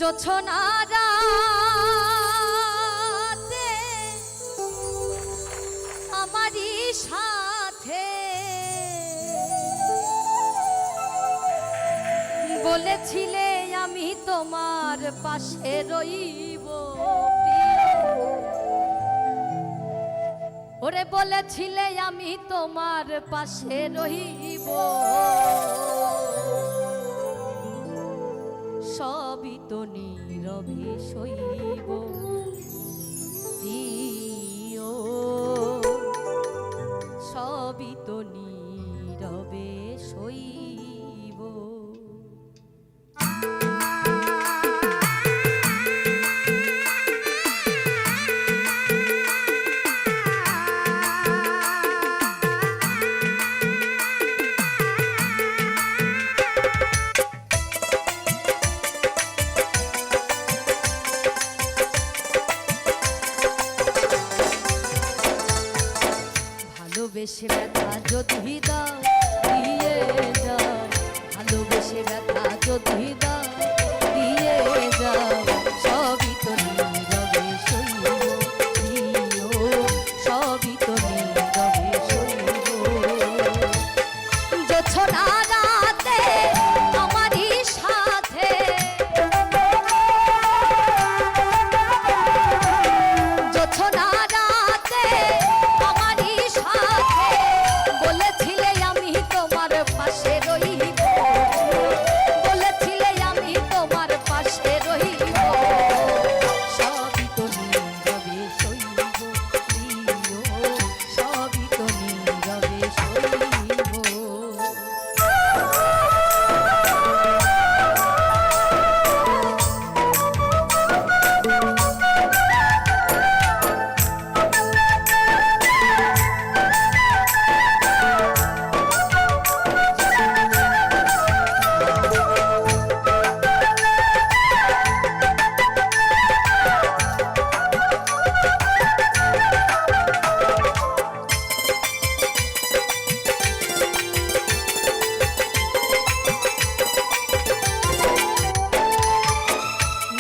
জোছনা রাতে আমারই সাথে বলেছিলে আমি তোমার পাশে রইব, ওরে বলেছিলে আমি তোমার পাশে রইব, সবই তো নীরবে সইব প্রিয়, সবই তো নীরবে সইব। ভালোবেসে ব্যথা যদি দাও দিয়ে যাও, ভালোবেসে ব্যথা যদি দাও দিয়ে যাও, সবই তো নীরবে সইব প্রিয়, সবই তো নীরবে সইব। জোছনা রাতে আমারই সাথে, জোছনা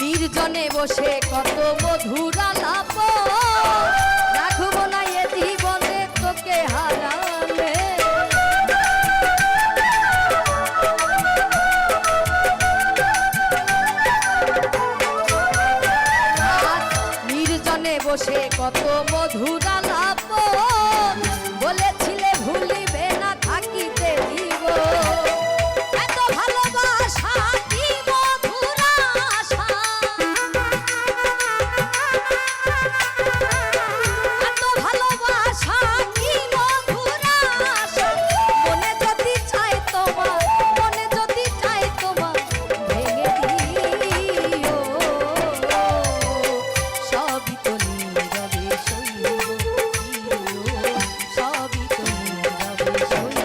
নির্জনে বসে কত মধুর আলাপ, রাখবো না এ জীবনে তোকে হারালে, নির্জনে বসে কত মধুর আলাপ, বলেছিলে ভুলিবে না থাকিতে দিব, এত ভালোবাসা কি মধুর আশা, এত ভালোবাসা কি মধুর আশা, মনে যদি চাই তোমার, মনে যদি চাই তোমার ভেঙে দিও, সবই তো নীরবে সইব প্রিয়, সবই তো নীরবে সইব।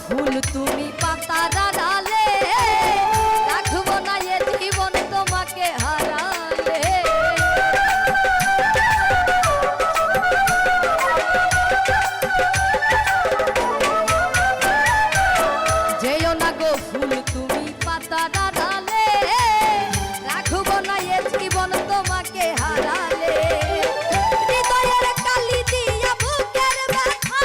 ফুল তুমি পাতার ডালে, রাখবো না এ জীবন তোমাকে হারালে, যেও না গো ফুল তুমি পাতার ডালে, রাখবো না এ জীবন তোমাকে হারালে, হৃদয়ের কালি দিয়া বুকের ব্যথা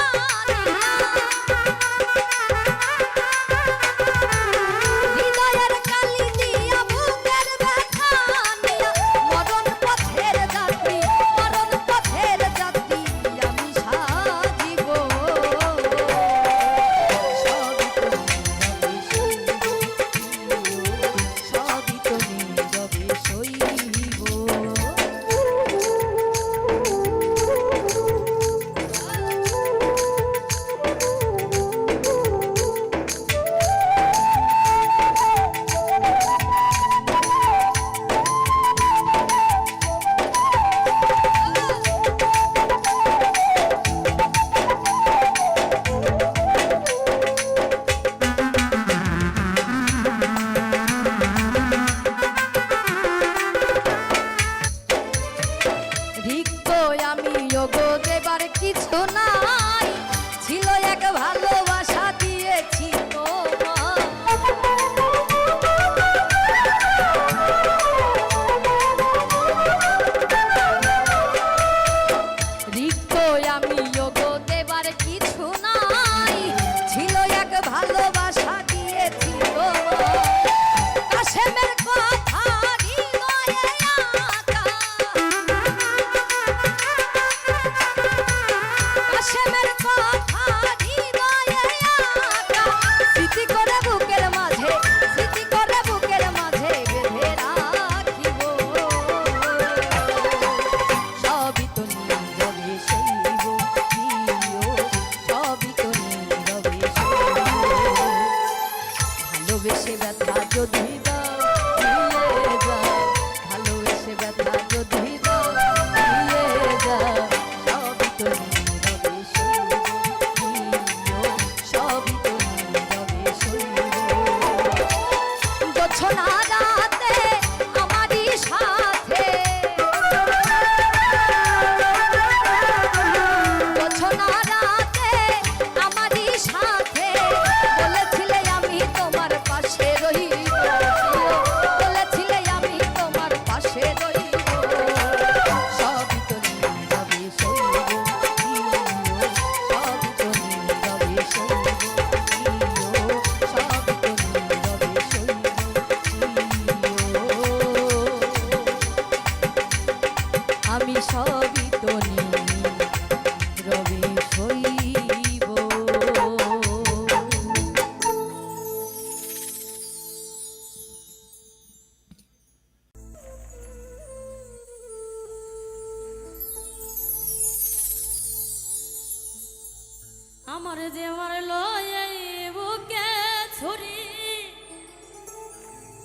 যে মারলো এই বুকে ছুরি,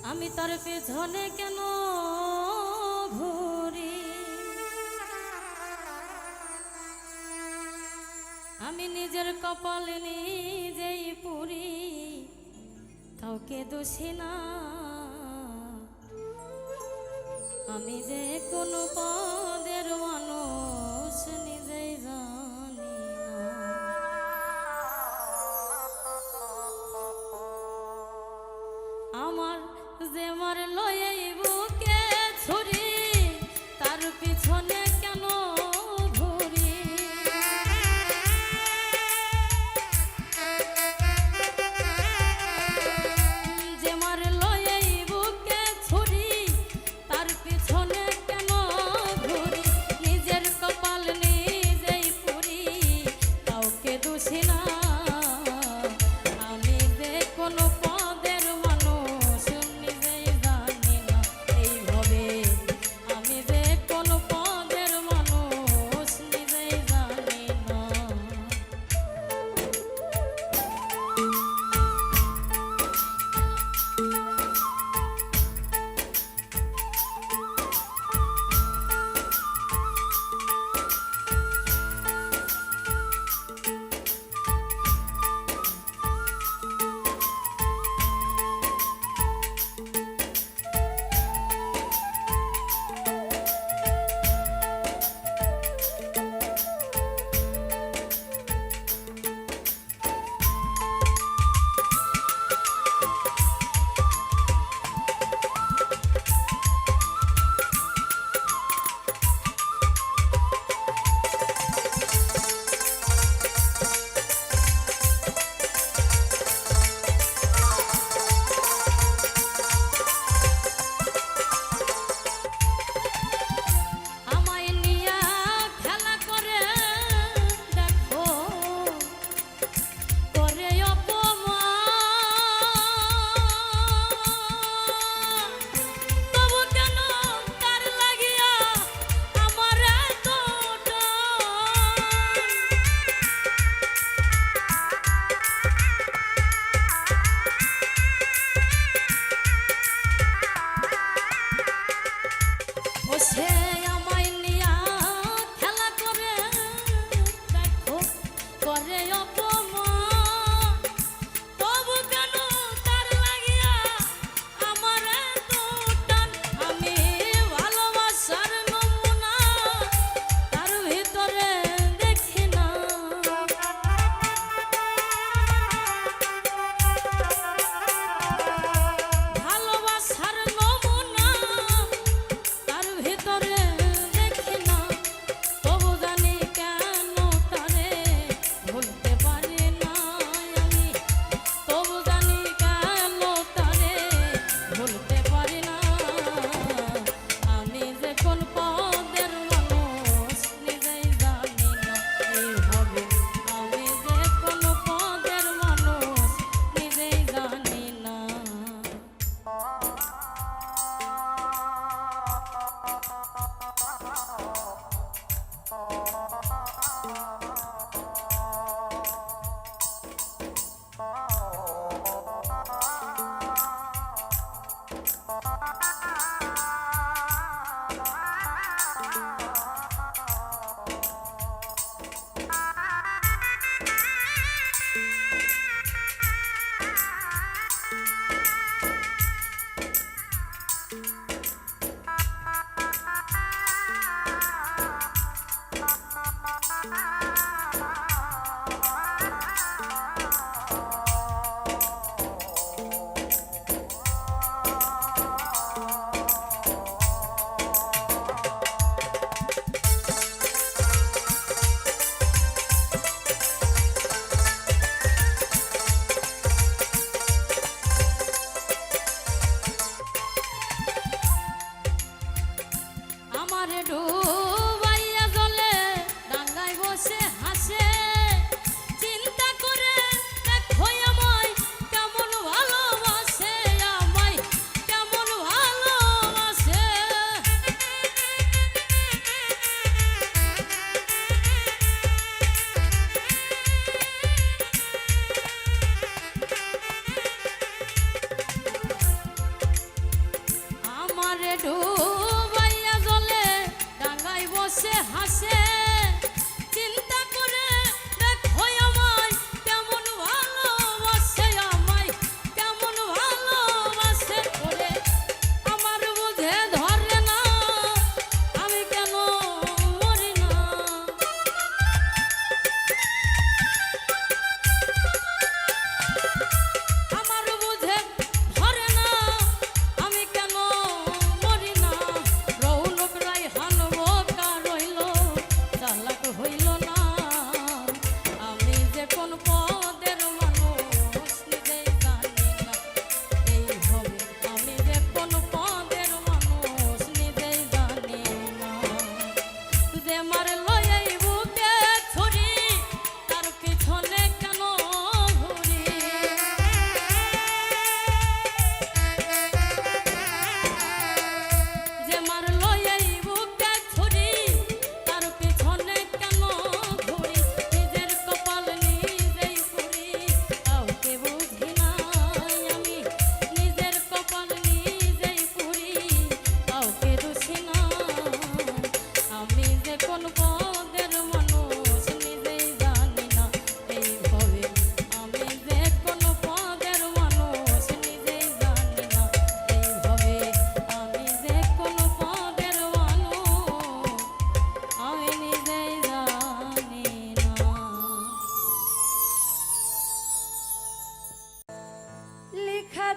আমি তার পেছনে কেন ঘুরি? আমি নিজের কপাল নিজেই পুরি, কাউকে দোষী না। আমি যে কোনো পদের মানুষ নিজেই জানি না। আমার যে মারলো এই বুকে ছুরি, তার পিছনে কেন ঘুরি? যে মারলো এই বুকে ছুরি, তার পিছনে কেন ঘুরি? নিজের কপাল নিজেই পুরি, কাউকে দোষী না। আমি যে কোনো পদের মানুষ নিজেই জানি না।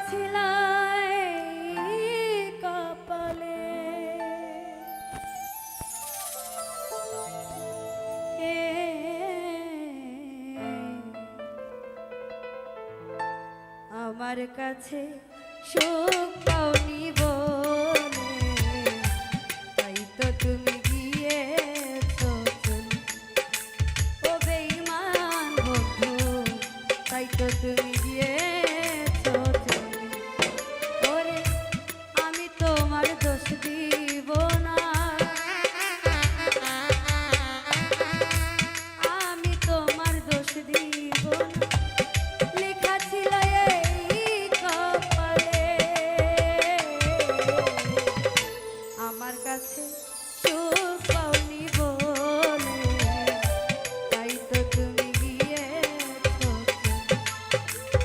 ছিলাই কপালে এ আমার কাছে সুখ পাওনি বলে তাই তো তুমি গিয়েছো চলে ও বেঈমান বন্ধু তাই তো তুমি গিয়েছো চলে ওরে আমি তোমার দোষ দিব না আমি তোমার দোষ দিব না লেখা ছিল এই কপালে আমার কাছে সুখ পাওনি বলে তাই তো তুমি গিয়েছো চলে।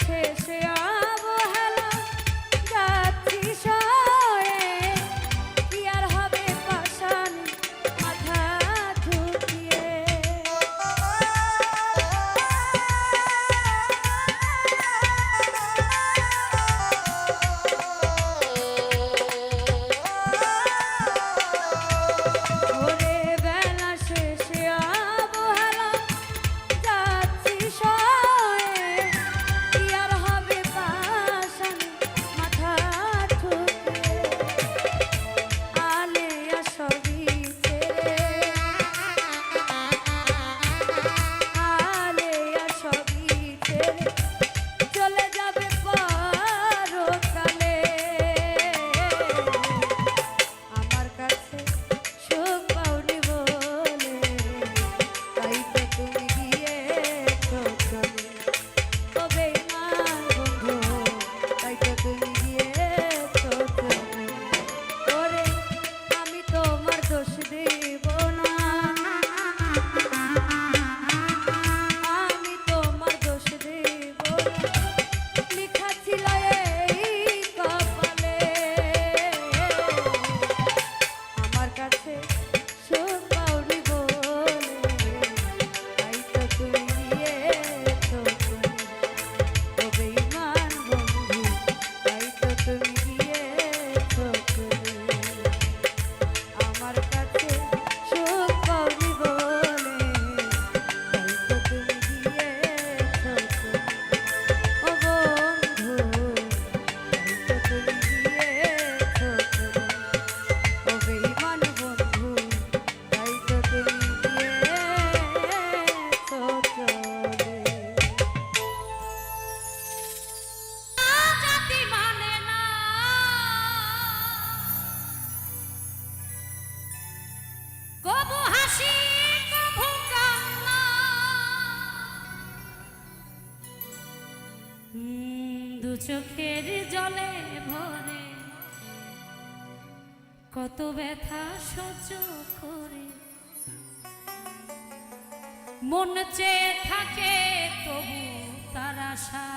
শেষে অবহেলা যাচ্ছি সয়ে কি আর হবে পাষাণ মাথা ঝুঁকিয়ে ওরে বেলা শেষে অবহেলা যাচ্ছি সয়ে কি আর হবে পাষাণ মাথা ঠুকে আলে সবই ছেড়ে আলে সবই ছেড়ে চলে যাবে পরকালে আমার কাছে সুখ পাওনি বলে তাই তো তুমি গিয়েছো চলে ও বেঈমান বন্ধু তাই তো তুমি গিয়েছো চলে ওরে আমি তোমার দোষ দেব না আমি তোমার দোষ দেব না লেখা ছিল এই কপালে আমার কাছে সুখ পাওনি বলে তাই তো তুমি গিয়েছো চলে ও বেঈমান বন্ধু তাই তো তুমি গিয়েছো চলে আমার কাছে সুখ পাওনি বলে তাই তো তুমি গিয়েছো চলে ও বন্ধু তাই তো তুমি গিয়েছো চলে ও বেঈমান বন্ধু তাই তো তুমি গিয়েছো চলে জাতি মানে না কবু হাসি কবু কান্না দু চোখের জলে ভরে কত ব্যথা সহ্য করে মন চেয়ে থাকে তবু তার আশা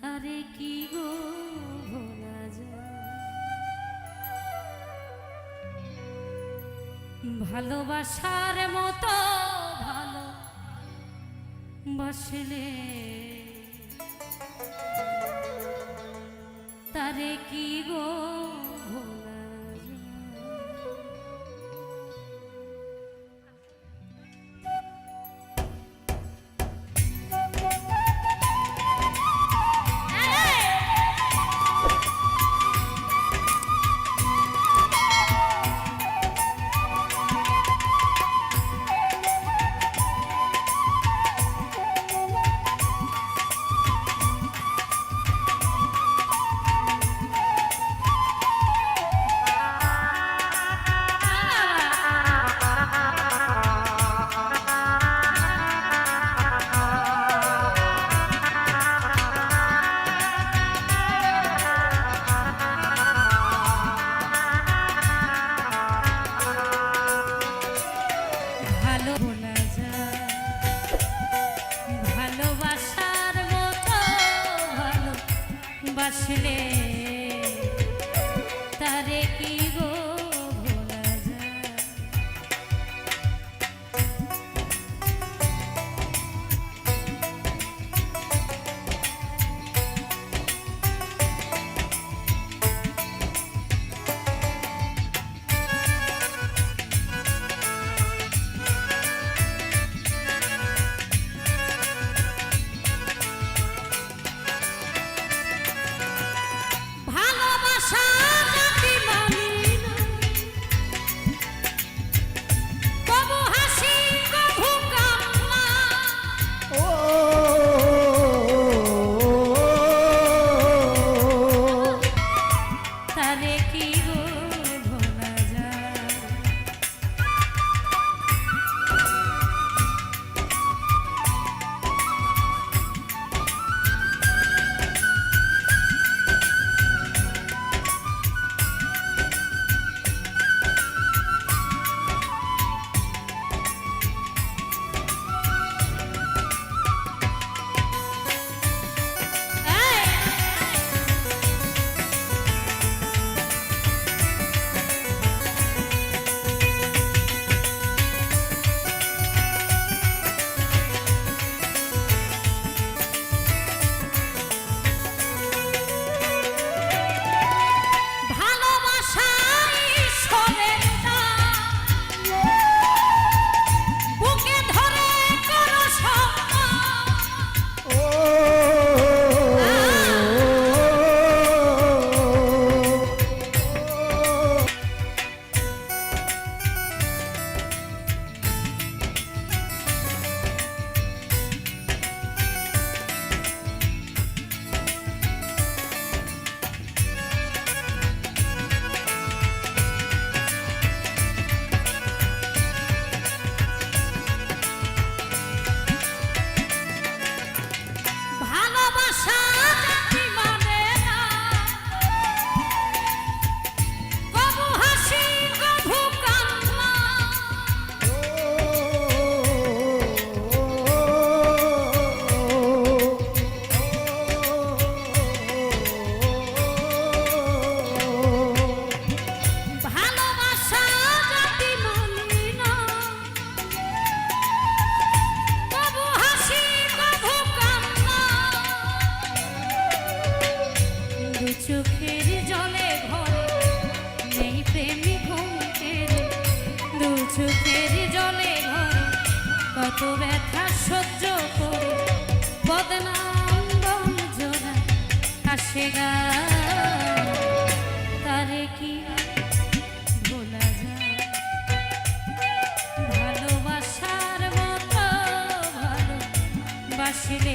তারে কি গো ভোলা যায় ভালোবাসার মতো ভালো বাসলে তারে কি গো ভোলা যায় ভালো ভোলা যায় ভালোবাসার মতো ভালো বাসলে তারে কি গো ভোলা যায় সহ্য করে বদনাম বঞ্জনা আসে গা তারে কি ভোলা যায় ভালোবাসার মতো ভালোবাসিলে